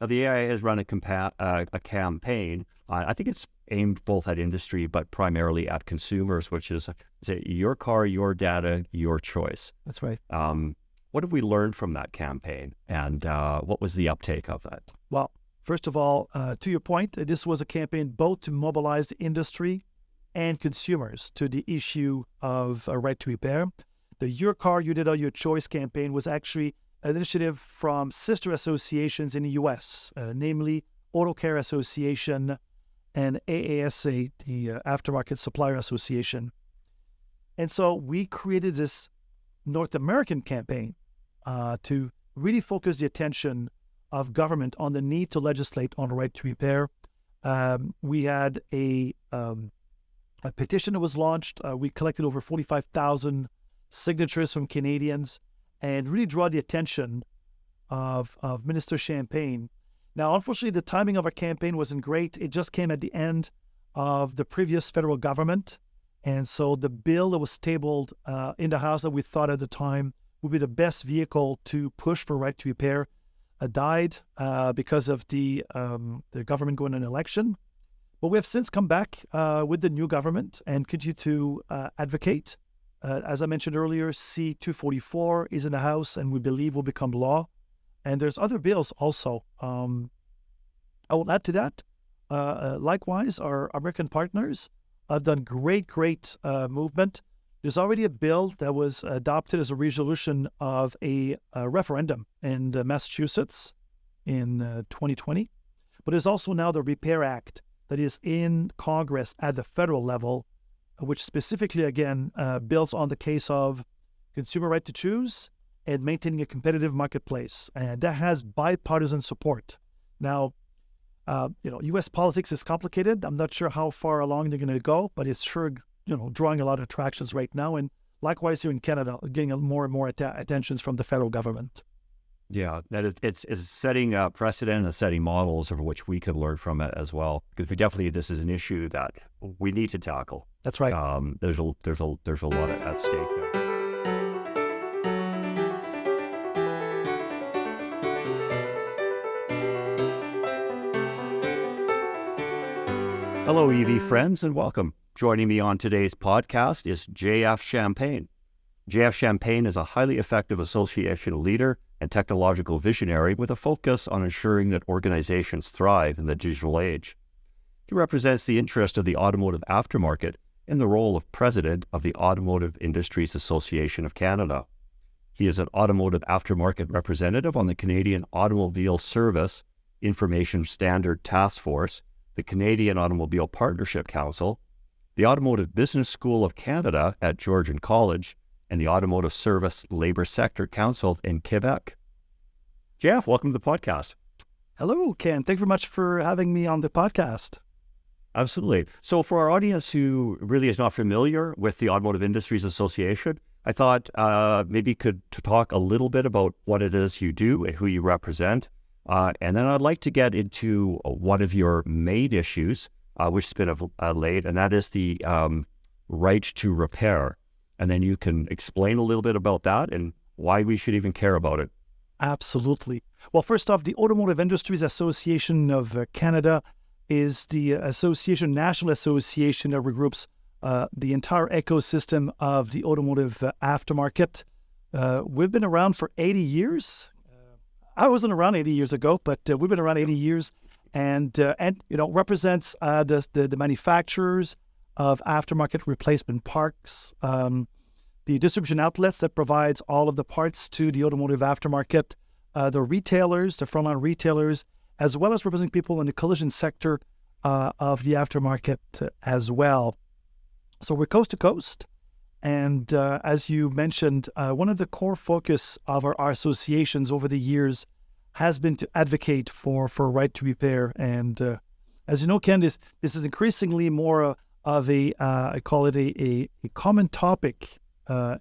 Now, the AIA has run a campaign. I think it's aimed both at industry, but primarily at consumers, which is your car, your data, your choice. That's right. What have we learned from that campaign, and what was the uptake of that? Well, first of all, to your point, this was a campaign both to mobilize the industry and consumers to the issue of a right to repair. The Your Car, Your Data, Your Choice campaign was actually an initiative from sister associations in the U.S., namely Auto Care Association and AASA, the Aftermarket Supplier Association. And so we created this North American campaign to really focus the attention of government on the need to legislate on the right to repair. We had a petition that was launched. We collected over 45,000 signatures from Canadians and really draw the attention of Minister Champagne. Now, unfortunately, the timing of our campaign wasn't great. It just came at the end of the previous federal government. And so the bill that was tabled in the House that we thought at the time would be the best vehicle to push for right to repair died because of the government going in an election. But we have since come back with the new government and continue to advocate. As I mentioned earlier, C-244 is in the House and we believe will become law. And there's other bills also. I will add to that. Likewise, our American partners have done great movement. There's already a bill that was adopted as a resolution of a referendum in Massachusetts in 2020. But there's also now the Repair Act that is in Congress at the federal level, which specifically, again, builds on the case of consumer right to choose and maintaining a competitive marketplace. And that has bipartisan support. Now, U.S. politics is complicated. I'm not sure how far along they're going to go, but it's sure, drawing a lot of attractions right now. And likewise here in Canada, getting more and more attentions from the federal government. Yeah, that it's setting a precedent and setting models of which we could learn from it as well. Because this is an issue that we need to tackle. That's right. There's a lot at stake there. Hello, EV friends, and welcome. Joining me on today's podcast is JF Champagne. JF Champagne is a highly effective association leader and technological visionary with a focus on ensuring that organizations thrive in the digital age. He represents the interest of the automotive aftermarket in the role of president of the Automotive Industries Association of Canada. He is an automotive aftermarket representative on the Canadian Automobile Service Information Standard Task Force, the Canadian Automobile Partnership Council, the Automotive Business School of Canada at Georgian College, and the Automotive Service Labour Sector Council in Quebec. Jeff, welcome to the podcast. Hello, Ken. Thank you very much for having me on the podcast. Absolutely. So for our audience who really is not familiar with the Automotive Industries Association, I thought maybe you could talk a little bit about what it is you do and who you represent. And then I'd like to get into one of your main issues, which has been late, and that is the right to repair. And then you can explain a little bit about that and why we should even care about it. Absolutely. Well, first off, the Automotive Industries Association of Canada is the national association that regroups the entire ecosystem of the automotive aftermarket. We've been around for 80 years. I wasn't around 80 years ago, but we've been around 80 years and represents the manufacturers of aftermarket replacement parts, the distribution outlets that provides all of the parts to the automotive aftermarket, the retailers, the frontline retailers, as well as representing people in the collision sector of the aftermarket as well. So we're coast to coast. And as you mentioned, one of the core focus of our associations over the years has been to advocate for right to repair. And as you know, Ken, this is increasingly more of I call it a common topic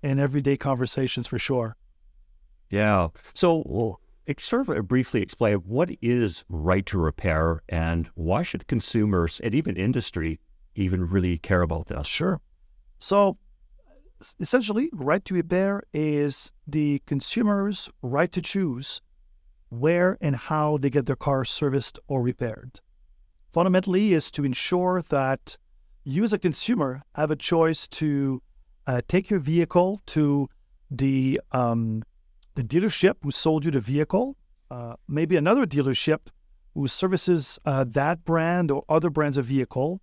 in everyday conversations for sure. Yeah. So sort of briefly explain what is right to repair and why should consumers and even industry even really care about this? Sure. So essentially, right to repair is the consumer's right to choose where and how they get their car serviced or repaired. Fundamentally is to ensure that you as a consumer have a choice to take your vehicle to the dealership who sold you the vehicle, maybe another dealership who services that brand or other brands of vehicle,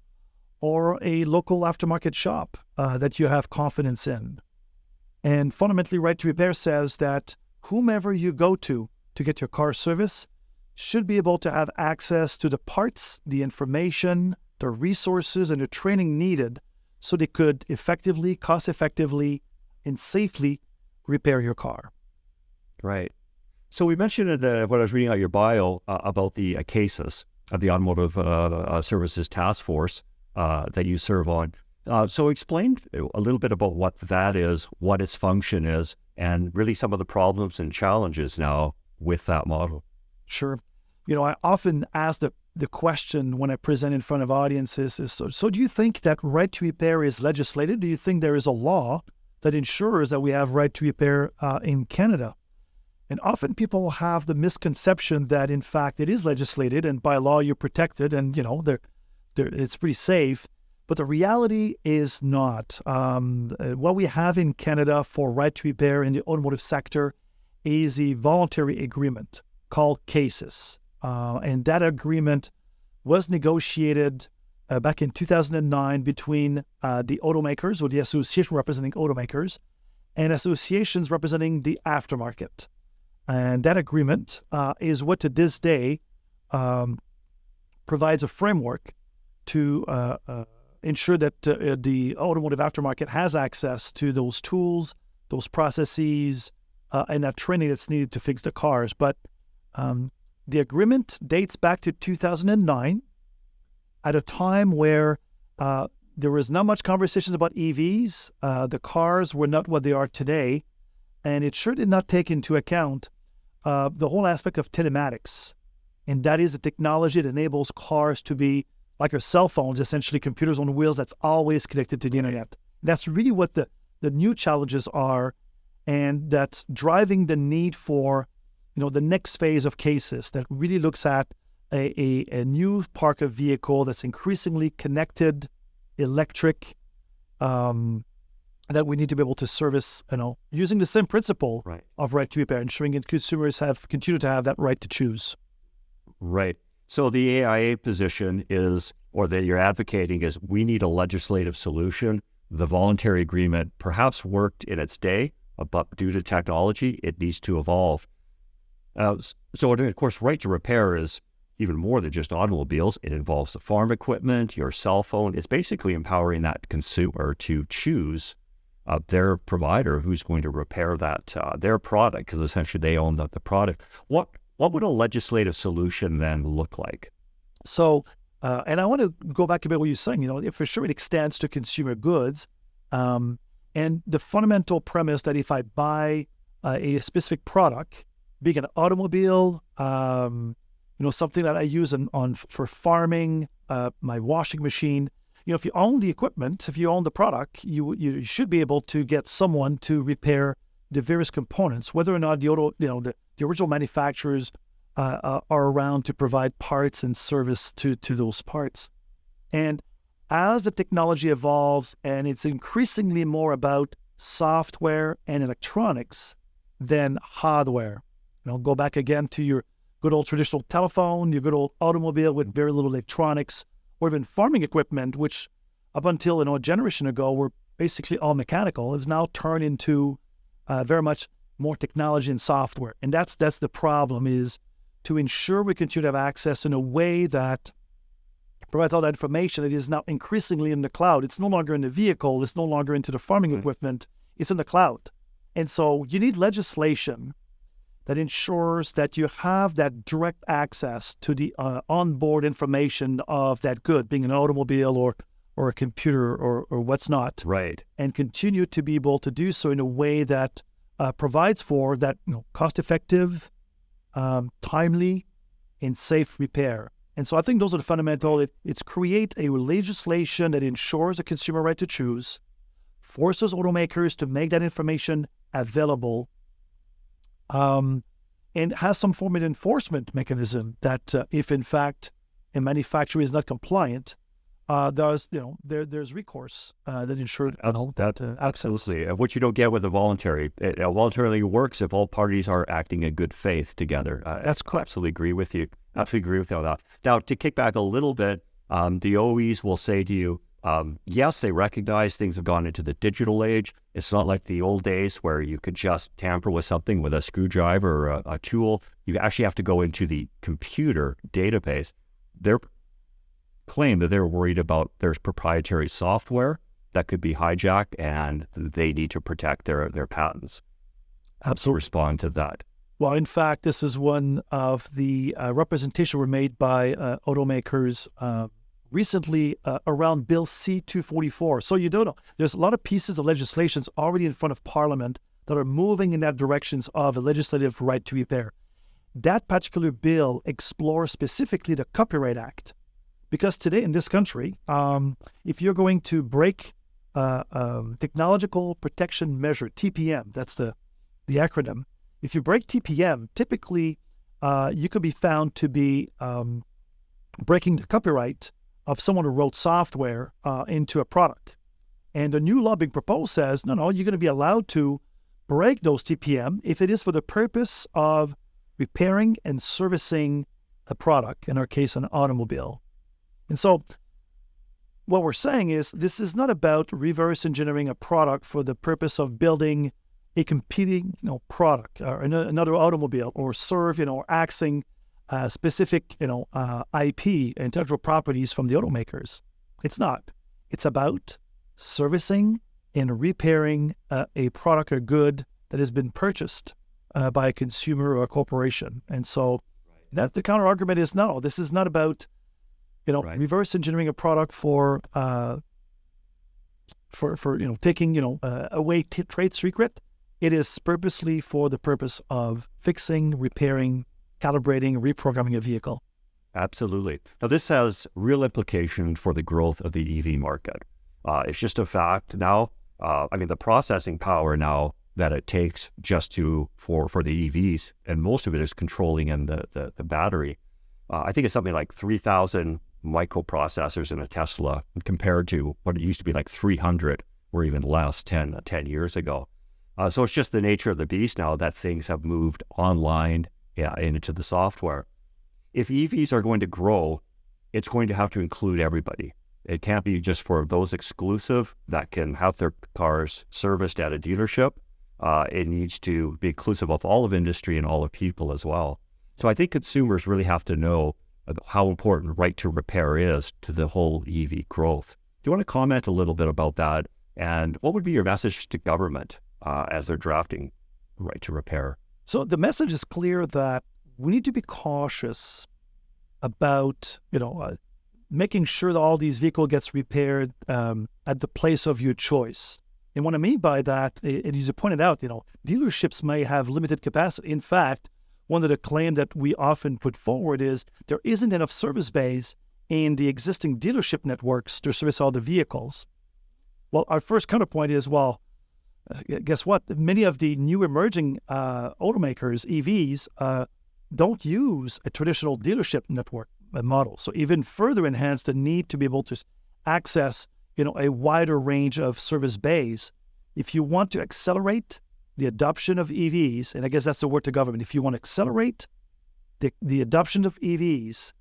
or a local aftermarket shop that you have confidence in. And fundamentally, Right to Repair says that whomever you go to get your car service should be able to have access to the parts, the information, the resources, and the training needed so they could effectively, cost-effectively, and safely repair your car. Right. So we mentioned when I was reading out your bio about the cases of the Automotive Services Task Force that you serve on. So explain a little bit about what that is, what its function is, and really some of the problems and challenges now with that model. Sure. I often ask the question when I present in front of audiences is, so do you think that right to repair is legislated? Do you think there is a law that ensures that we have right to repair in Canada? And often people have the misconception that, in fact, it is legislated and by law you're protected and, it's pretty safe. But the reality is not. What we have in Canada for right to repair in the automotive sector is a voluntary agreement called CASES. And that agreement was negotiated back in 2009 between the automakers, or the association representing automakers, and associations representing the aftermarket. And that agreement is what to this day provides a framework to ensure that the automotive aftermarket has access to those tools, those processes, and that training that's needed to fix the cars. But the agreement dates back to 2009, at a time where there was not much conversations about EVs. The cars were not what they are today, and it sure did not take into account the whole aspect of telematics. And that is the technology that enables cars to be like our cell phones, essentially computers on wheels that's always connected to the internet. That's really what the new challenges are, and that's driving the need for the next phase of cases that really looks at a new park of vehicle that's increasingly connected, electric, that we need to be able to service, using the same principle of right to repair, ensuring that consumers continue to have that right to choose. Right. So the AIA position is, or that you're advocating is, we need a legislative solution. The voluntary agreement perhaps worked in its day, but due to technology, it needs to evolve. So of course, right to repair is even more than just automobiles. It involves the farm equipment, your cell phone. It's basically empowering that consumer to choose their provider who's going to repair that their product, because essentially they own the product. What would a legislative solution then look like? So, and I want to go back a bit what you're saying. For sure it extends to consumer goods, and the fundamental premise that if I buy a specific product, being an automobile, something that I use for farming, my washing machine. If you own the equipment, if you own the product, you should be able to get someone to repair the various components, whether or not the original manufacturers are around to provide parts and service to those parts. And as the technology evolves, and it's increasingly more about software and electronics than hardware. Go back again to your good old traditional telephone, your good old automobile with very little electronics, or even farming equipment, which up until a generation ago were basically all mechanical, has now turned into very much more technology and software. And that's the problem, is to ensure we continue to have access in a way that provides all that information. It is now increasingly in the cloud. It's no longer in the vehicle. It's no longer into the farming equipment. It's in the cloud. And so you need legislation that ensures that you have that direct access to the onboard information of that good, being an automobile or a computer or what's not. Right. And continue to be able to do so in a way that provides for that cost-effective, timely, and safe repair. And so I think those are the fundamental. It's create a legislation that ensures a consumer right to choose, forces automakers to make that information available, and has some form of enforcement mechanism that if in fact a manufacturer is not compliant, there's recourse that ensures that absolutely. What you don't get with a voluntary, it voluntarily works if all parties are acting in good faith together. That's correct. Absolutely agree with you. Absolutely agree with you on that. Now, to kick back a little bit, the OEs will say to you, yes, they recognize things have gone into the digital age. It's not like the old days where you could just tamper with something with a screwdriver or a tool. You actually have to go into the computer database. They're claim that they're worried about their proprietary software that could be hijacked, and they need to protect their patents. Absolutely. Respond to that. Well, in fact, this is one of the representation were made by automakers recently around Bill C-244. So you don't know. There's a lot of pieces of legislation already in front of Parliament that are moving in that direction of a legislative right to repair. That particular bill explores specifically the Copyright Act. Because today in this country, if you're going to break Technological Protection Measure, TPM, that's the acronym. If you break TPM, typically you could be found to be breaking the copyright of someone who wrote software into a product. And the new law being proposed says, no, you're going to be allowed to break those TPM if it is for the purpose of repairing and servicing a product, in our case, an automobile. And so what we're saying is this is not about reverse engineering a product for the purpose of building a competing product or another automobile, or serve, or accessing specific, IP, intellectual properties from the automakers. It's not. It's about servicing and repairing a product or good that has been purchased by a consumer or a corporation. And so that the counter argument is, no, this is not about reverse engineering a product for taking away trade secret. It is purposely for the purpose of fixing, repairing, calibrating, reprogramming a vehicle. Absolutely. Now, this has real implication for the growth of the EV market. It's just a fact now. The processing power now that it takes just for the EVs, and most of it is controlling in the battery. I think it's something like 3,000 microprocessors in a Tesla compared to what it used to be like 300 or even less 10 years ago. So it's just the nature of the beast now that things have moved online into the software. If EVs are going to grow, it's going to have to include everybody. It can't be just for those exclusive that can have their cars serviced at a dealership. It needs to be inclusive of all of industry and all of people as well. So I think consumers really have to know how important right to repair is to the whole EV growth. Do you want to comment a little bit about that? And what would be your message to government as they're drafting right to repair? So the message is clear that we need to be cautious about, making sure that all these vehicles gets repaired at the place of your choice. And what I mean by that, and as you pointed out, dealerships may have limited capacity. In fact, one of the claims that we often put forward is there isn't enough service bays in the existing dealership networks to service all the vehicles. Well, our first counterpoint is, guess what? Many of the new emerging automakers, EVs, don't use a traditional dealership network model. So even further enhance the need to be able to access, a wider range of service bays. If you want to accelerate the adoption of EVs, and I guess that's the word to government, if you want to accelerate the adoption of EVs,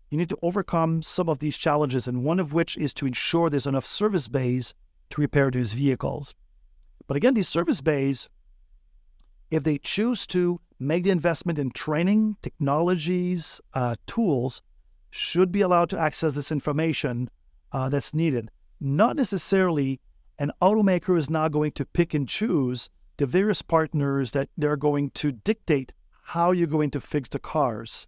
you need to overcome some of these challenges, and one of which is to ensure there's enough service bays to repair these vehicles. But again, these service bays, if they choose to make the investment in training, technologies, tools, should be allowed to access this information that's needed. Not necessarily an automaker is now going to pick and choose the various partners that they're going to dictate how you're going to fix the cars.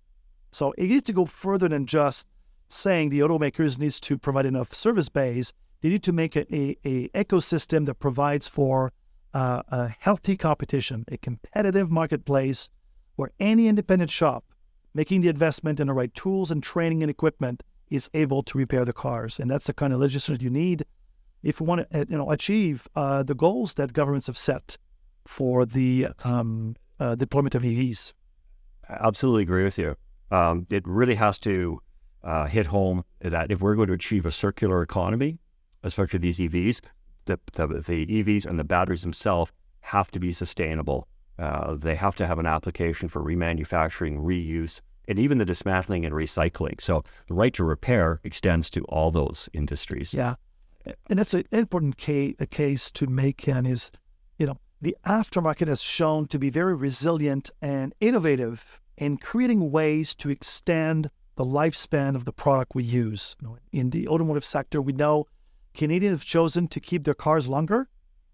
So it needs to go further than just saying the automakers needs to provide enough service bays. They need to make a ecosystem that provides for a healthy competition, a competitive marketplace where any independent shop making the investment in the right tools and training and equipment is able to repair the cars. And that's the kind of legislation you need if we want to achieve the goals that governments have set for the deployment of EVs. I absolutely agree with you. It really has to hit home that if we're going to achieve a circular economy, especially these EVs, the EVs and the batteries themselves have to be sustainable. They have to have an application for remanufacturing, reuse, and even the dismantling and recycling. So the right to repair extends to all those industries. Yeah. And that's an important case to make, and is, the aftermarket has shown to be very resilient and innovative in creating ways to extend the lifespan of the product we use. In the automotive sector, we know Canadians have chosen to keep their cars longer,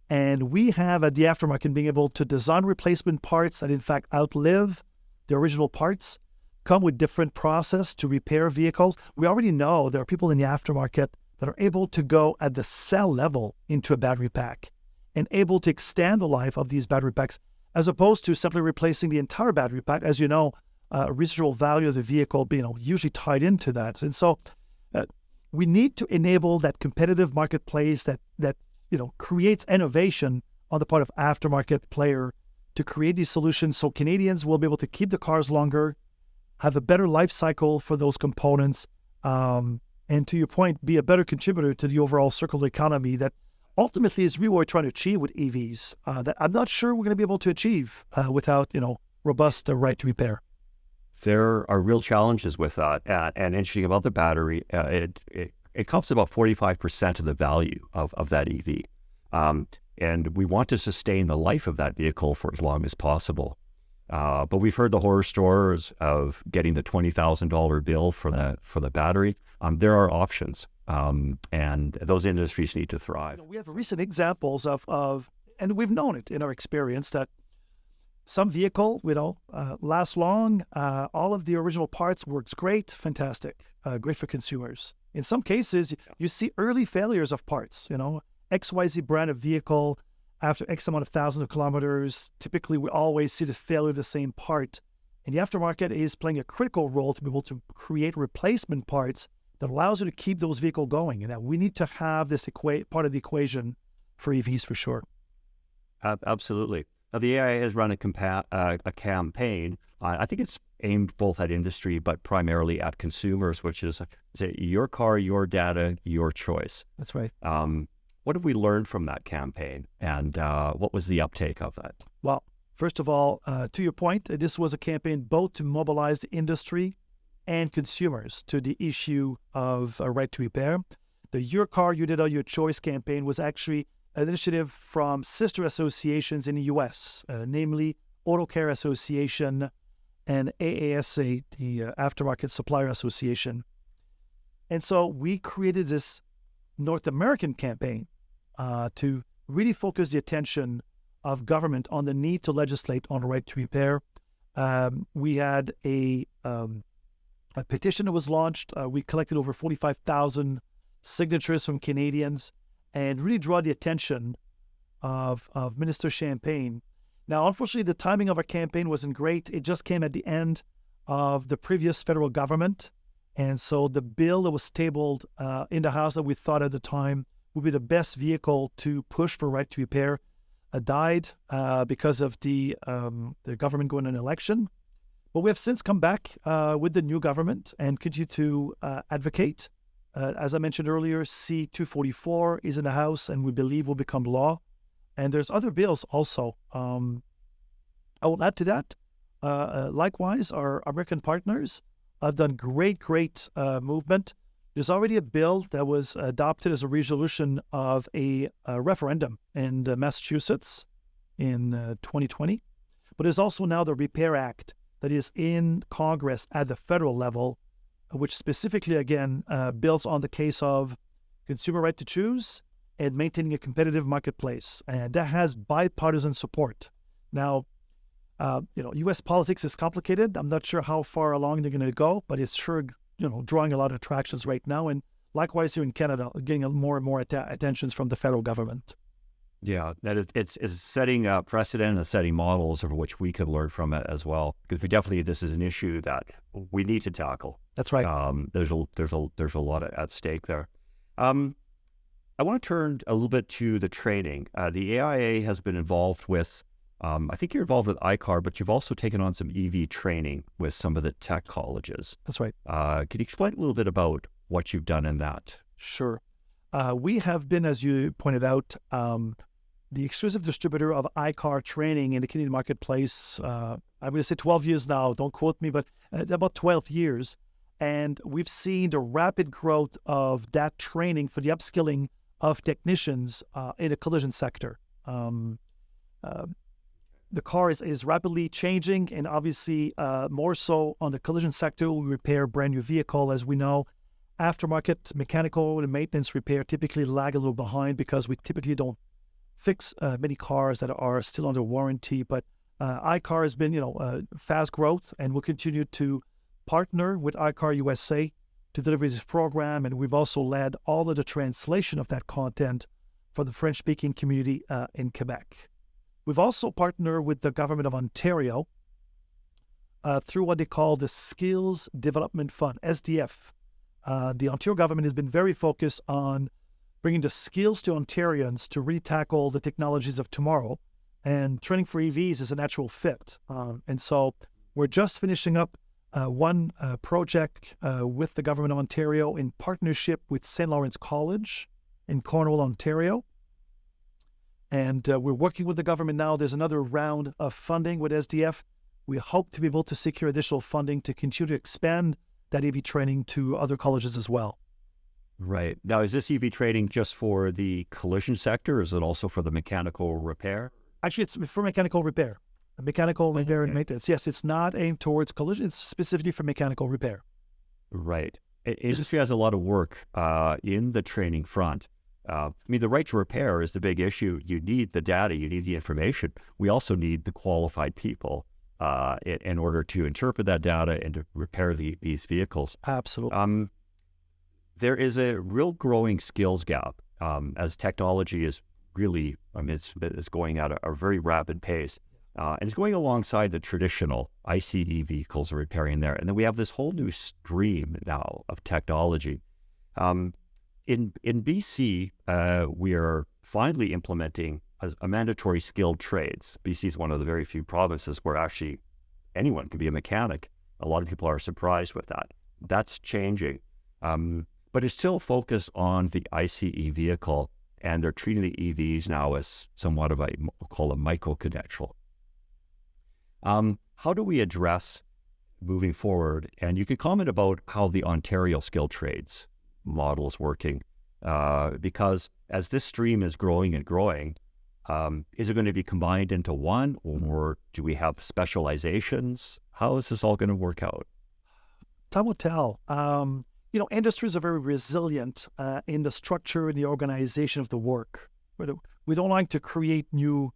and we have at the aftermarket being able to design replacement parts that in fact outlive the original parts, come with different process to repair vehicles. We already know there are people in the aftermarket that are able to go at the cell level into a battery pack and able to extend the life of these battery packs, as opposed to simply replacing the entire battery pack. As you know, residual value of the vehicle being usually tied into that. And so we need to enable that competitive marketplace that creates innovation on the part of aftermarket player to create these solutions so Canadians will be able to keep the cars longer, have a better life cycle for those components, and to your point, be a better contributor to the overall circular economy that ultimately is really what we're trying to achieve with EVs. That I'm not sure we're going to be able to achieve without robust right to repair. There are real challenges with that. And interesting about the battery, it comes to about 45% of the value of that EV. And we want to sustain the life of that vehicle for as long as possible. But we've heard the horror stories of getting the $20,000 bill for the battery. There are options, and those industries need to thrive. We have recent examples of, and we've known it in our experience, that some vehicle, lasts long. All of the original parts works great, fantastic, great for consumers. In some cases, you see early failures of parts. XYZ brand of vehicle, after X amount of thousands of kilometers, typically we always see the failure of the same part. And the aftermarket is playing a critical role to be able to create replacement parts that allows you to keep those vehicles going. And that we need to have this part of the equation for EVs for sure. Absolutely. Now, the AIA has run a campaign. I think it's aimed both at industry, but primarily at consumers, which is your car, your data, your choice. That's right. What have we learned from that campaign, and what was the uptake of that? Well, first of all, to your point, this was a campaign both to mobilize the industry and consumers to the issue of a right to repair. The Your Car, You Did All Your Choice campaign was actually an initiative from sister associations in the U.S., namely Auto Care Association and AASA, the Aftermarket Supplier Association. And so we created this North American campaign to really focus the attention of government on the need to legislate on the right to repair. We had a petition that was launched. We collected over 45,000 signatures from Canadians and really draw the attention of Minister Champagne. Now, unfortunately, the timing of our campaign wasn't great. It just came at the end of the previous federal government. And so the bill that was tabled in the House that we thought at the time would be the best vehicle to push for right to repair died because of the government going to an election. But we have since come back with the new government and continue to advocate. As I mentioned earlier, C-244 is in the House and we believe will become law. And there's other bills also. I will add to that. Likewise, our American partners have done great movement. There's already a bill that was adopted as a resolution of a referendum in Massachusetts in 2020. But there's also now the Repair Act that is in Congress at the federal level, which specifically, again, builds on the case of consumer right to choose and maintaining a competitive marketplace. And that has bipartisan support. Now, U.S. politics is complicated. I'm not sure how far along they're going to go, but it's sure, drawing a lot of attractions right now. And likewise here in Canada, getting more and more attentions from the federal government. Yeah, that it's setting a precedent and setting models of which we could learn from it as well. Because this is an issue that we need to tackle. That's right. There's a lot at stake there. I want to turn a little bit to the training. The AIA has been involved with I think you're involved with iCar, but you've also taken on some EV training with some of the tech colleges. That's right. Can you explain a little bit about what you've done in that? Sure. We have been, as you pointed out, the exclusive distributor of iCar training in the Canadian marketplace. I'm going to say 12 years now. Don't quote me, but about 12 years. And we've seen the rapid growth of that training for the upskilling of technicians in the collision sector. The car is rapidly changing, and obviously more so on the collision sector. We repair brand new vehicle, as we know. Aftermarket mechanical and maintenance repair typically lag a little behind because we typically don't fix many cars that are still under warranty. But iCar has been, fast growth, and we'll continue to partner with iCar USA to deliver this program. And we've also led all of the translation of that content for the French-speaking community in Quebec. We've also partnered with the government of Ontario through what they call the Skills Development Fund, SDF. The Ontario government has been very focused on bringing the skills to Ontarians to really tackle the technologies of tomorrow, and training for EVs is a natural fit. And so we're just finishing up one project with the government of Ontario in partnership with St. Lawrence College in Cornwall, Ontario. And we're working with the government now. There's another round of funding with SDF. We hope to be able to secure additional funding to continue to expand that EV training to other colleges as well. Right. Now, is this EV training just for the collision sector, or is it also for the mechanical repair? Actually, it's for mechanical repair. Mechanical repair and maintenance. Yes, it's not aimed towards collision. It's specifically for mechanical repair. Right. Industry has a lot of work in the training front. The right to repair is the big issue. You need the data, you need the information. We also need the qualified people in order to interpret that data and to repair these vehicles. Absolutely. There is a real growing skills gap as technology is really, it's going at a very rapid pace. And it's going alongside the traditional ICE vehicles are repairing there. And then we have this whole new stream now of technology. In BC, we are finally implementing a mandatory skilled trades. BC is one of the very few provinces where actually anyone can be a mechanic. A lot of people are surprised with that. That's changing. But it's still focused on the ICE vehicle, and they're treating the EVs now as somewhat of we'll call a micro-credential. How do we address moving forward? And you can comment about how the Ontario skilled trades model is working, because as this stream is growing and growing, is it going to be combined into one, or do we have specializations? How is this all going to work out? Time will tell. Industries are very resilient in the structure and the organization of the work. We don't like to create new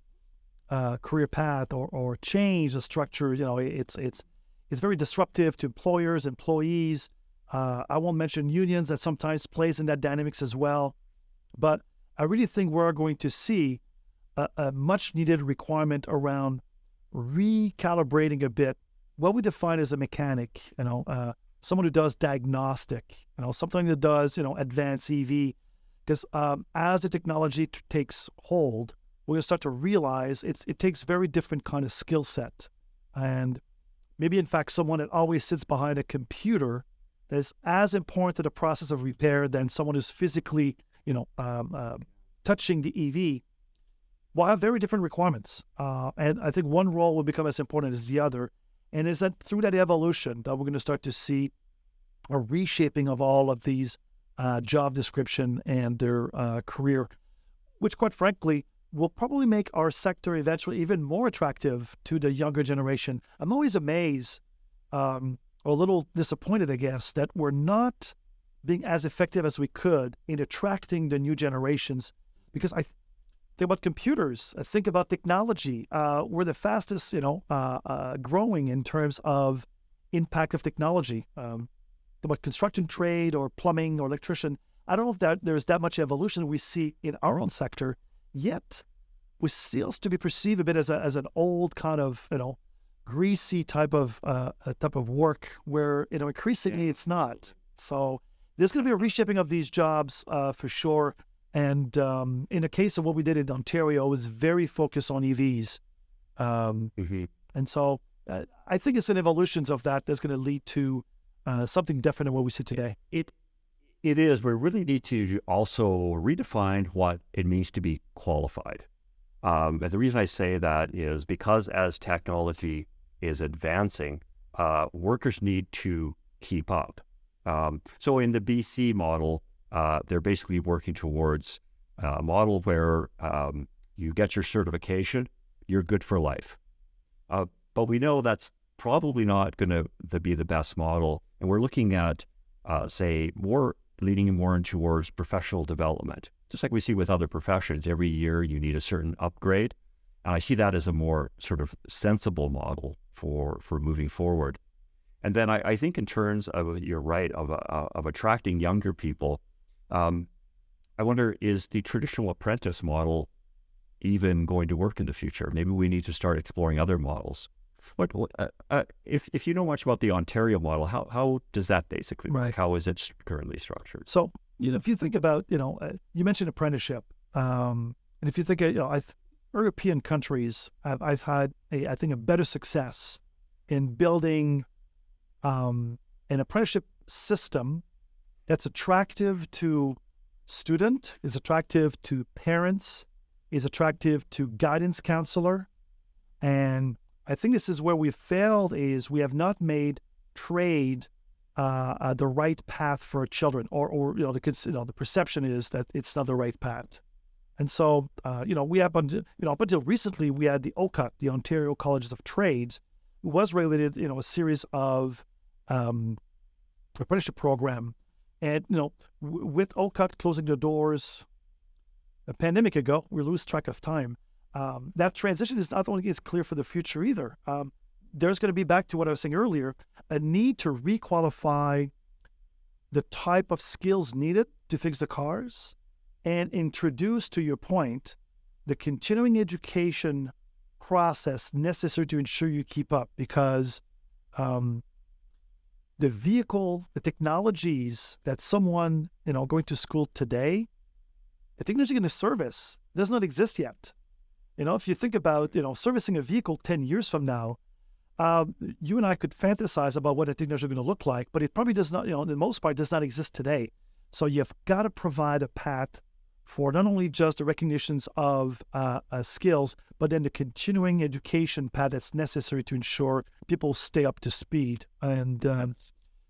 career path or change the structure. It's very disruptive to employers, employees. I won't mention unions that sometimes plays in that dynamics as well. But I really think we're going to see a much needed requirement around recalibrating a bit what we define as a mechanic, someone who does diagnostic, something that does, advanced EV. Because as the technology takes hold, we're going to start to realize it takes very different kind of skill set. And maybe, in fact, someone that always sits behind a computer that is as important to the process of repair than someone who's physically, touching the EV, will have very different requirements. And I think one role will become as important as the other. And it's that through that evolution that we're going to start to see a reshaping of all of these job description and their career, which, quite frankly, will probably make our sector eventually even more attractive to the younger generation. I'm always amazed, or a little disappointed, I guess, that we're not being as effective as we could in attracting the new generations. Because I think about computers, I think about technology. We're the fastest, growing in terms of impact of technology. About construction trade or plumbing or electrician, I don't know if that there's that much evolution we see in our own sector, yet we still to be perceived a bit as an old kind of, greasy type of work where, increasingly it's not. So there's going to be a reshaping of these jobs for sure. And in the case of what we did in Ontario, it was very focused on EVs. Mm-hmm. And so I think it's an evolution of that that's going to lead to something different than what we see today. It is. We really need to also redefine what it means to be qualified. And the reason I say that is because as technology is advancing, workers need to keep up. So in the BC model, they're basically working towards a model where you get your certification, you're good for life. But we know that's probably not going to be the best model. And we're looking at, say, leading more towards professional development. Just like we see with other professions, every year you need a certain upgrade. And I see that as a more sort of sensible model for moving forward. And then I think in terms of, you're right, of attracting younger people, I wonder, is the traditional apprentice model even going to work in the future? Maybe we need to start exploring other models. If you know much about the Ontario model, how does that basically work? Right. How is it currently structured? So, if you think about, you mentioned apprenticeship. And if you think, European countries, I've had, I think, a better success in building an apprenticeship system that's attractive to student, is attractive to parents, is attractive to guidance counselor. And I think this is where we failed, is we have not made trade the right path for children, or the perception is that it's not the right path. And so, we have, up until recently, we had the OCUT, the Ontario Colleges of Trades, who was regulated, a series of apprenticeship program. And, with OCUT closing the doors a pandemic ago, we lose track of time. That transition is not only is clear for the future either. There's going to be, back to what I was saying earlier, a need to requalify the type of skills needed to fix the cars and introduce, to your point, the continuing education process necessary to ensure you keep up, because the technologies that someone, going to school today, the technology going to service does not exist yet. If you think about, servicing a vehicle 10 years from now, you and I could fantasize about what a technology is going to look like, but it probably does not, in the most part, does not exist today. So you've got to provide a path for not only just the recognitions of skills, but then the continuing education path that's necessary to ensure people stay up to speed. And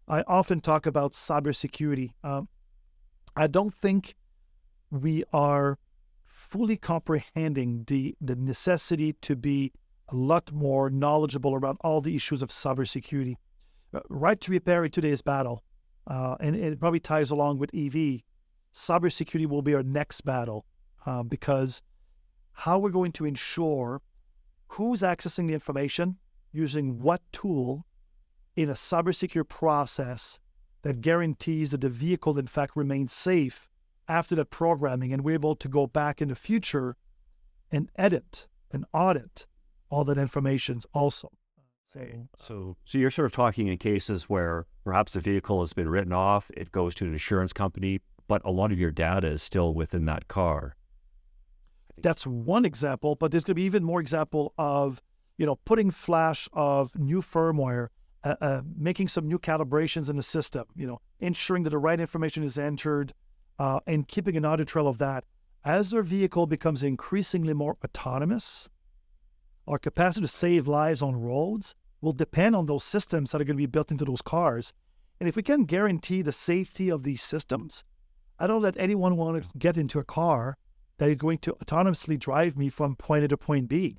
I often talk about cybersecurity. I don't think we are fully comprehending the necessity to be a lot more knowledgeable about all the issues of cybersecurity. Right to repair in today's battle, and it probably ties along with EV. Cybersecurity will be our next battle, because how we're going to ensure who's accessing the information, using what tool in a cybersecure process that guarantees that the vehicle, in fact, remains safe after that programming, and we're able to go back in the future and edit and audit all that information also. So you're sort of talking in cases where perhaps the vehicle has been written off, it goes to an insurance company, but a lot of your data is still within that car. That's one example, but there's going to be even more example of, putting flash of new firmware, making some new calibrations in the system, ensuring that the right information is entered, and keeping an audit trail of that. As their vehicle becomes increasingly more autonomous, our capacity to save lives on roads will depend on those systems that are going to be built into those cars. And if we can guarantee the safety of these systems, I don't let anyone want to get into a car that is going to autonomously drive me from point A to point B.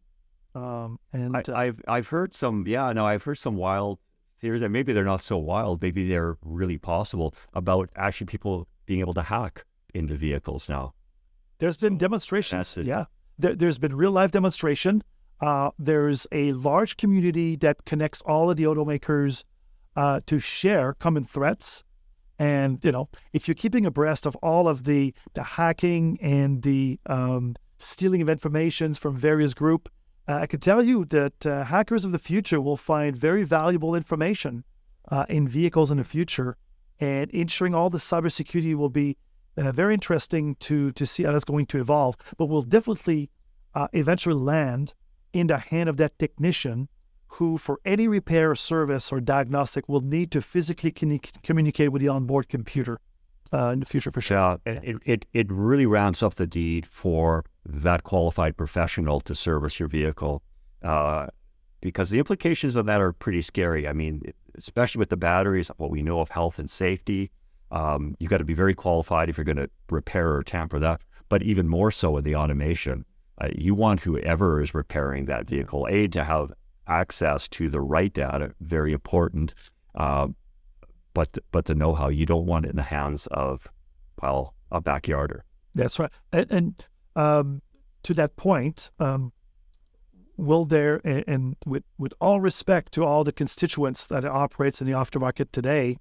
I've heard some wild theories, and maybe they're not so wild, maybe they're really possible, about actually people being able to hack into vehicles now. There's been demonstrations. Yeah, there's been real life demonstration. There's a large community that connects all of the automakers to share common threats. And, if you're keeping abreast of all of the hacking and the stealing of informations from various groups, I can tell you that hackers of the future will find very valuable information in vehicles in the future, and ensuring all the cybersecurity will be very interesting to see how that's going to evolve. But we'll definitely eventually land in the hand of that technician who, for any repair, service, or diagnostic, will need to physically communicate with the onboard computer in the future for sure. Yeah, it really ramps up the need for that qualified professional to service your vehicle, because the implications of that are pretty scary. I mean, especially with the batteries, what we know of health and safety, you've got to be very qualified if you're going to repair or tamper that, but even more so in the automation. You want whoever is repairing that vehicle, to have access to the right data, very important, but the know-how, you don't want it in the hands of, well, a backyarder. That's right. And to that point, will there, and with all respect to all the constituents that operates in the aftermarket today,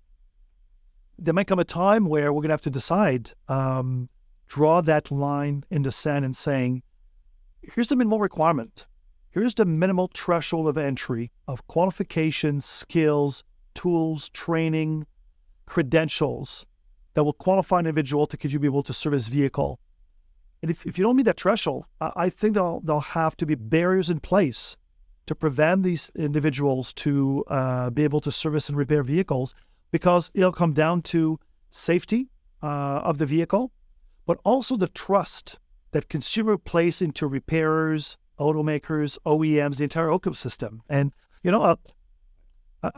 there might come a time where we're going to have to decide, draw that line in the sand and saying, here's the minimal requirement. Here's the minimal threshold of entry of qualifications, skills, tools, training, credentials that will qualify an individual to be able to service vehicle. And if you don't meet that threshold, I think there'll have to be barriers in place to prevent these individuals to be able to service and repair vehicles, because it'll come down to safety of the vehicle, but also the trust that consumer place into repairers, automakers, OEMs, the entire ecosystem. And,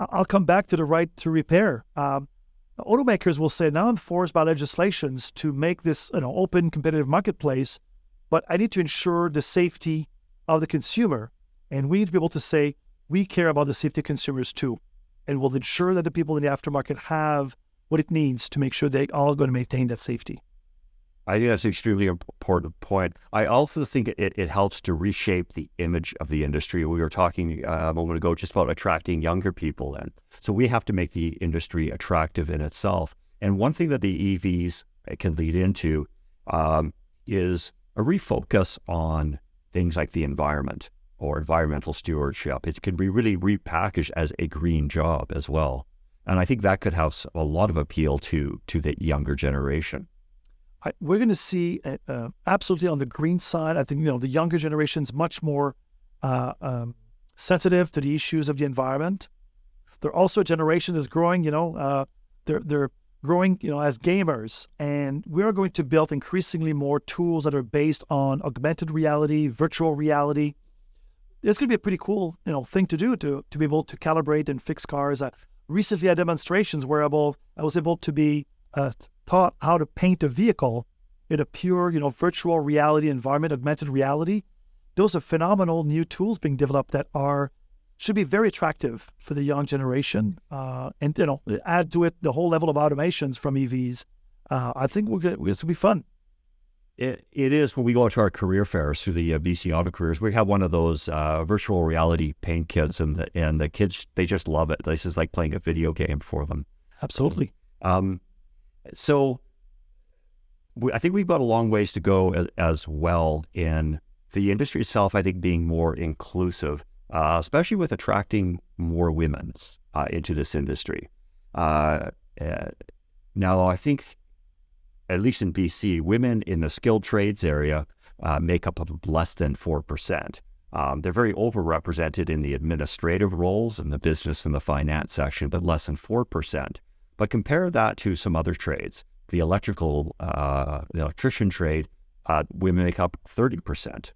I'll come back to the right to repair. Automakers will say, now I'm forced by legislations to make this an open, competitive marketplace, but I need to ensure the safety of the consumer. And we need to be able to say, we care about the safety of consumers too. And we'll ensure that the people in the aftermarket have what it needs to make sure they all going to maintain that safety. I think that's an extremely important point. I also think it helps to reshape the image of the industry. We were talking a moment ago just about attracting younger people in. So we have to make the industry attractive in itself. And one thing that the EVs can lead into is a refocus on things like the environment or environmental stewardship. It can be really repackaged as a green job as well. And I think that could have a lot of appeal to the younger generation. We're going to see absolutely on the green side. I think, the younger generation's much more sensitive to the issues of the environment. They're also a generation that's growing, they're growing, as gamers. And we're going to build increasingly more tools that are based on augmented reality, virtual reality. It's going to be a pretty cool, thing to do to be able to calibrate and fix cars. Recently at demonstrations where I was able to be taught how to paint a vehicle in a pure, virtual reality environment, augmented reality. Those are phenomenal new tools being developed that should be very attractive for the young generation. And, add to it the whole level of automations from EVs. I think this will be fun. It is. When we go to our career fairs through the BC Auto Careers, we have one of those virtual reality paint kits, and the kids, they just love it. This is like playing a video game for them. Absolutely. So I think we've got a long ways to go as well in the industry itself, I think, being more inclusive, especially with attracting more women into this industry. Now, I think, at least in BC, women in the skilled trades area make up of less than 4%. They're very overrepresented in the administrative roles in the business and the finance section, but less than 4%. But compare that to some other trades. The electrician trade, women make up 30%.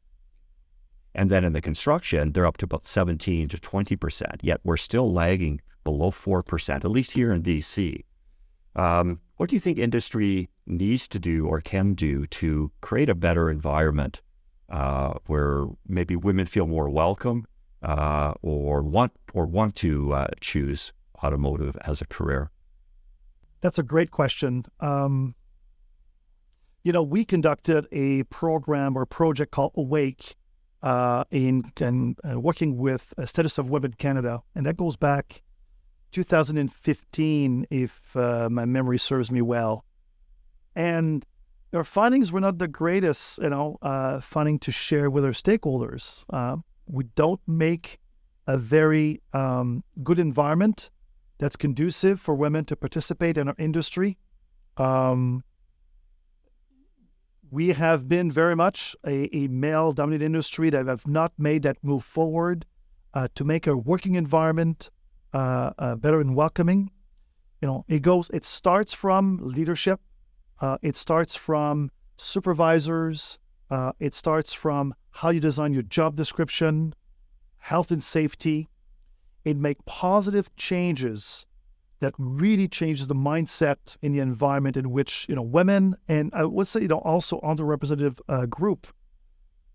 And then in the construction, they're up to about 17 to 20%, yet we're still lagging below 4%, at least here in BC. What do you think industry needs to do or can do to create a better environment where maybe women feel more welcome or want to choose automotive as a career? That's a great question. We conducted a program or project called Awake in working with Status of Women Canada, and that goes back 2015, if my memory serves me well. And our findings were not the greatest, finding to share with our stakeholders. We don't make a very good environment that's conducive for women to participate in our industry. We have been very much a male-dominated industry that have not made that move forward to make our working environment better and welcoming. It starts from leadership. It starts from supervisors. It starts from how you design your job description, health and safety. It make positive changes that really changes the mindset in the environment in which, women and I would say, also underrepresented group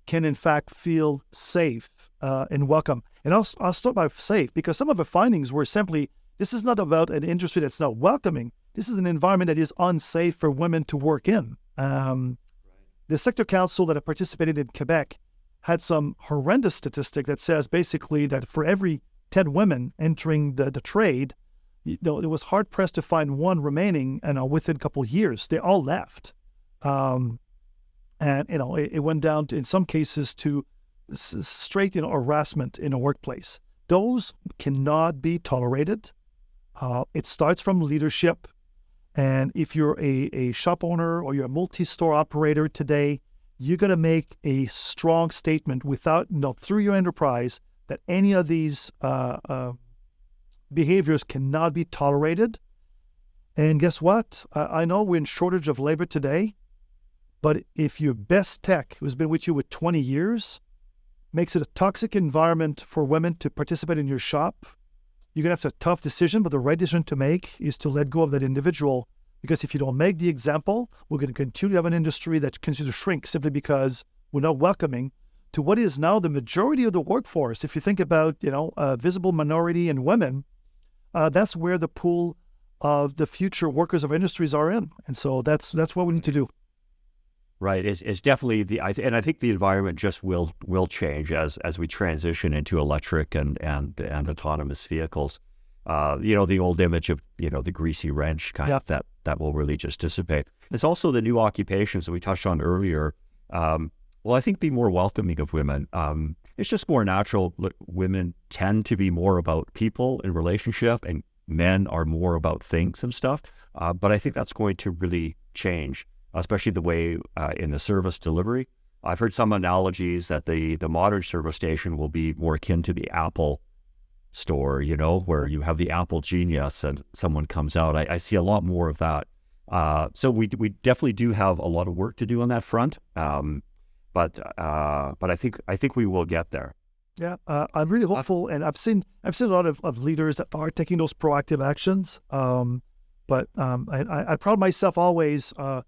can in fact feel safe and welcome. And I'll start by safe, because some of the findings were simply, this is not about an industry that's not welcoming. This is an environment that is unsafe for women to work in. The sector council that I participated in Quebec had some horrendous statistic that says basically that for every 10 women entering the trade, it was hard pressed to find one remaining, within a couple of years. They all left. And it went down to, in some cases, to straight, harassment in a workplace. Those cannot be tolerated. It starts from leadership. And if you're a shop owner or you're a multi-store operator today, you got to make a strong statement through your enterprise that any of these behaviors cannot be tolerated. And guess what? I know we're in shortage of labor today, but if your best tech, who's been with you with 20 years, makes it a toxic environment for women to participate in your shop, you're going to have a tough decision, but the right decision to make is to let go of that individual. Because if you don't make the example, we're going to continue to have an industry that continues to shrink simply because we're not welcoming to what is now the majority of the workforce. If you think about, visible minority and women, that's where the pool of the future workers of industries are in. And so that's what we need to do. Right. It's definitely and I think the environment just will change as we transition into electric and autonomous vehicles. The old image of, the greasy wrench kind of that will really just dissipate. It's also the new occupations that we touched on earlier. I think be more welcoming of women. It's just more natural. Women tend to be more about people and relationship, and men are more about things and stuff. But I think that's going to really change, especially the way in the service delivery. I've heard some analogies that the modern service station will be more akin to the Apple store, where you have the Apple genius and someone comes out. I see a lot more of that. So we definitely do have a lot of work to do on that front. But I think we will get there. Yeah, I'm really hopeful, and I've seen a lot of leaders that are taking those proactive actions. But I proud myself always. I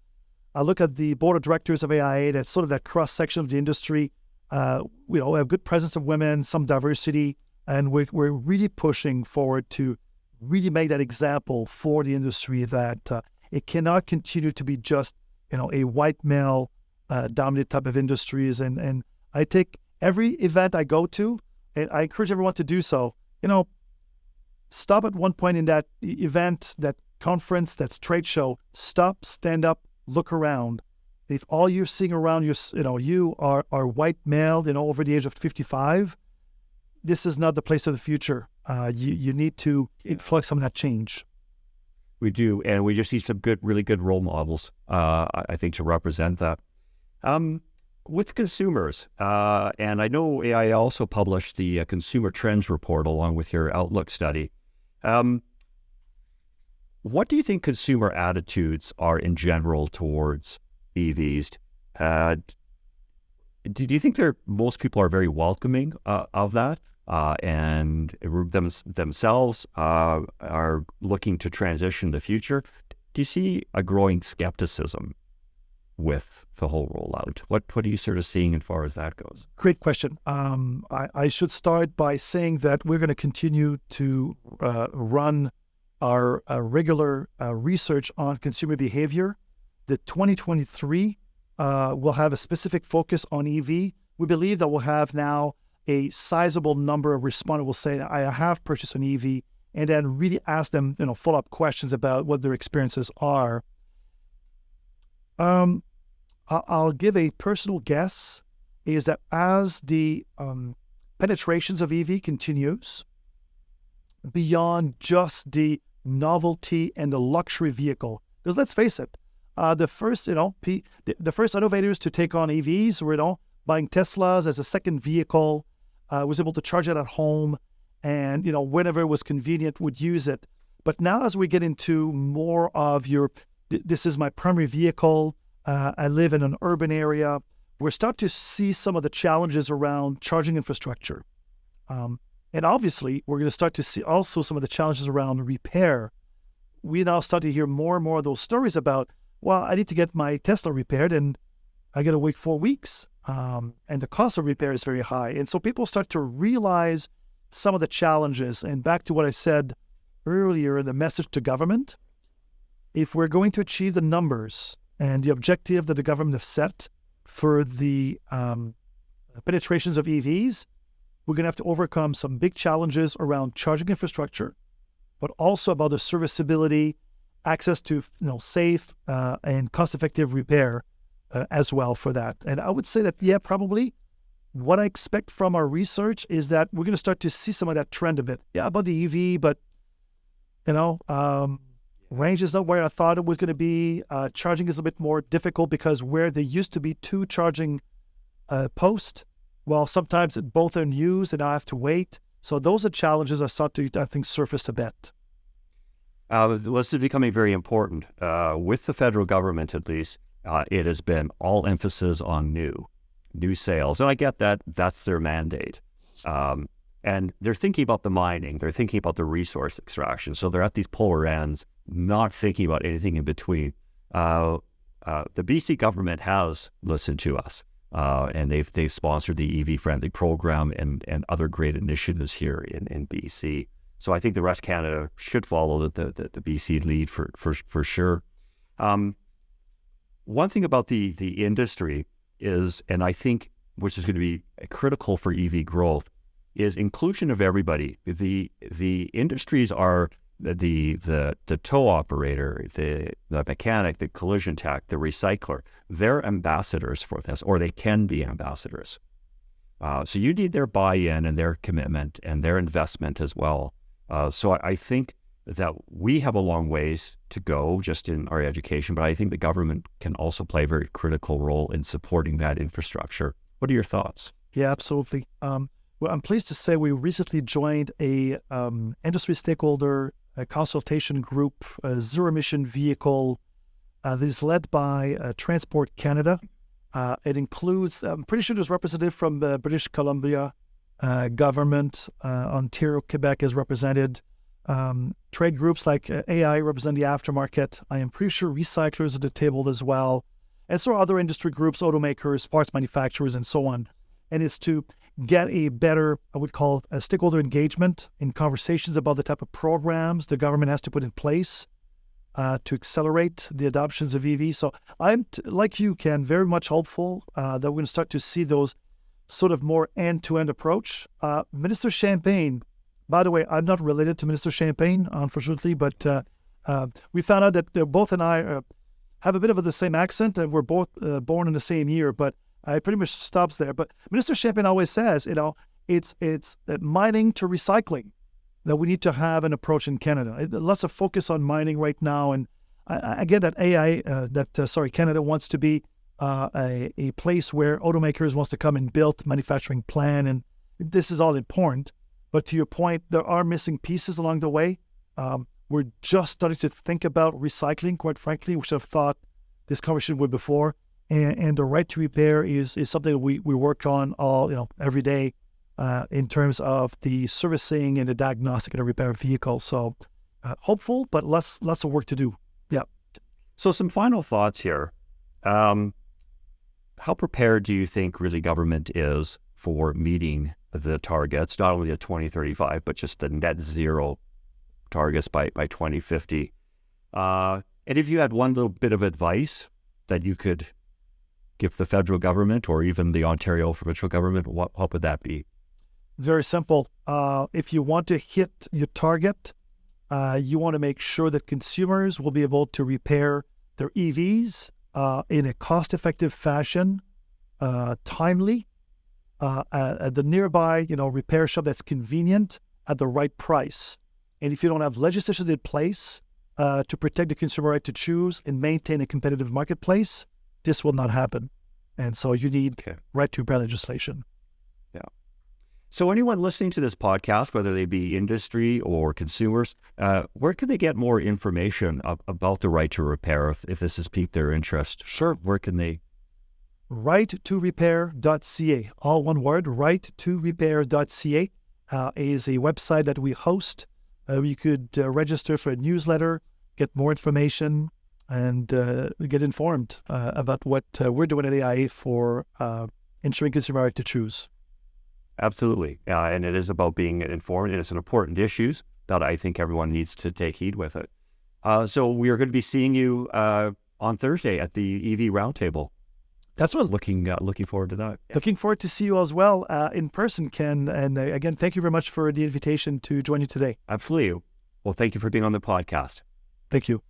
look at the board of directors of AIA. That's sort of that cross section of the industry. We have good presence of women, some diversity, and we're really pushing forward to really make that example for the industry that it cannot continue to be just a white male dominated type of industries. And I take every event I go to, and I encourage everyone to do so. Stop at one point in that event, that conference, that trade show. Stop, stand up, look around. If all you're seeing around you are white male, over the age of 55, this is not the place of the future. You need to influx some of that change. We do, and we just need some really good role models, I think, to represent that. With consumers, and I know AIA also published the Consumer Trends Report along with your Outlook study. What do you think consumer attitudes are in general towards EVs? Do you think most people are very welcoming of that, and themselves are looking to transition the future? Do you see a growing skepticism with the whole rollout? What are you sort of seeing as far as that goes? Great question. I should start by saying that we're going to continue to run our regular research on consumer behavior. The 2023 will have a specific focus on EV. We believe that we'll have now a sizable number of respondents will say, I have purchased an EV, and then really ask them follow-up questions about what their experiences are. I'll give a personal guess, is that as the penetrations of EV continues, beyond just the novelty and the luxury vehicle, because let's face it, the first, the first innovators to take on EVs were, buying Teslas as a second vehicle, was able to charge it at home, and, whenever it was convenient, would use it. But now as we get into more of this is my primary vehicle, I live in an urban area, we're starting to see some of the challenges around charging infrastructure. And obviously, we're going to start to see also some of the challenges around repair. We now start to hear more and more of those stories about, well, I need to get my Tesla repaired and I got to wait 4 weeks. And the cost of repair is very high. And so people start to realize some of the challenges. And back to what I said earlier in the message to government, if we're going to achieve the numbers and the objective that the government have set for the penetrations of EVs, we're going to have to overcome some big challenges around charging infrastructure, but also about the serviceability, access to safe and cost-effective repair as well for that. And I would say that, probably what I expect from our research is that we're going to start to see some of that trend a bit. Yeah, about the EV, but, range is not where I thought it was going to be. Charging is a bit more difficult because where there used to be 2 charging posts, well, sometimes both are in use and I have to wait. So those are challenges I start to, I think, surface a bit. This is becoming very important. With the federal government, at least, it has been all emphasis on new sales. And I get that that's their mandate. And they're thinking about the mining. They're thinking about the resource extraction. So they're at these polar ends, not thinking about anything in between. The BC government has listened to us. And they've sponsored the EV-friendly program and other great initiatives here in BC. So I think the rest of Canada should follow the BC lead for sure. One thing about the industry is, and I think which is going to be critical for EV growth, is inclusion of everybody. The industries are the tow operator, the mechanic, the collision tech, the recycler. They're ambassadors for this, or they can be ambassadors. So you need their buy-in and their commitment and their investment as well. So I think that we have a long ways to go just in our education, but I think the government can also play a very critical role in supporting that infrastructure. What are your thoughts? Yeah, absolutely. Well, I'm pleased to say we recently joined a industry stakeholder consultation group, a zero-emission vehicle that is led by Transport Canada. It includes, I'm pretty sure there's representative from the British Columbia government, Ontario, Quebec is represented. Trade groups like AIA represent the aftermarket. I am pretty sure recyclers at the table as well. And so are other industry groups, automakers, parts manufacturers, and so on. And it's to get a better, I would call it, a stakeholder engagement in conversations about the type of programs the government has to put in place to accelerate the adoptions of EV. So I'm, like you, Ken, very much hopeful that we're going to start to see those sort of more end-to-end approach. Minister Champagne, by the way, I'm not related to Minister Champagne, unfortunately, but we found out that both and I have a bit of the same accent, and we're both born in the same year, but it pretty much stops there. But Minister Champagne always says, it's mining to recycling that we need to have an approach in Canada. Lots of focus on mining right now, and I get that Canada wants to be a place where automakers wants to come and build manufacturing plan, and this is all important. But to your point, there are missing pieces along the way. We're just starting to think about recycling, quite frankly. We should have thought this conversation would before. And the right to repair is something that we work on every day in terms of the servicing and the diagnostic and the repair of vehicles. So hopeful, but lots of work to do. Yeah. So some final thoughts here. How prepared do you think really government is for meeting the targets, not only at 2035, but just the net zero targets by 2050? And if you had one little bit of advice that you could give the federal government or even the Ontario provincial government, what would that be? It's very simple. If you want to hit your target, you want to make sure that consumers will be able to repair their EVs in a cost-effective fashion, timely, at the nearby, repair shop that's convenient at the right price. And if you don't have legislation in place to protect the consumer right to choose and maintain a competitive marketplace, this will not happen. And so you need right to repair legislation. Yeah. So anyone listening to this podcast, whether they be industry or consumers, where can they get more information about the right to repair if this has piqued their interest? Sure. Where can they? Right2repair.ca, all one word, right2repair.ca is a website that we host. You could register for a newsletter, get more information, and get informed about what we're doing at AIA for ensuring consumer right to choose. Absolutely. And it is about being informed, and it's an important issue that I think everyone needs to take heed with it. So we are going to be seeing you on Thursday at the EV Roundtable. That's what. Looking forward to that. Looking forward to see you as well in person, Ken. And again, thank you very much for the invitation to join you today. Absolutely. Well, thank you for being on the podcast. Thank you.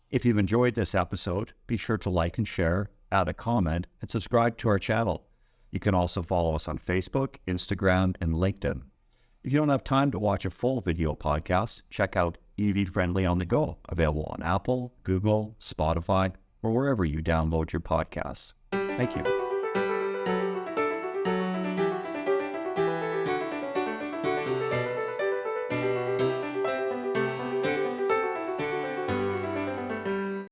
If you've enjoyed this episode, be sure to like and share, add a comment, and subscribe to our channel. You can also follow us on Facebook, Instagram, and LinkedIn. If you don't have time to watch a full video podcast, check out EVfriendly on the go, available on Apple, Google, Spotify, or wherever you download your podcasts. Thank you.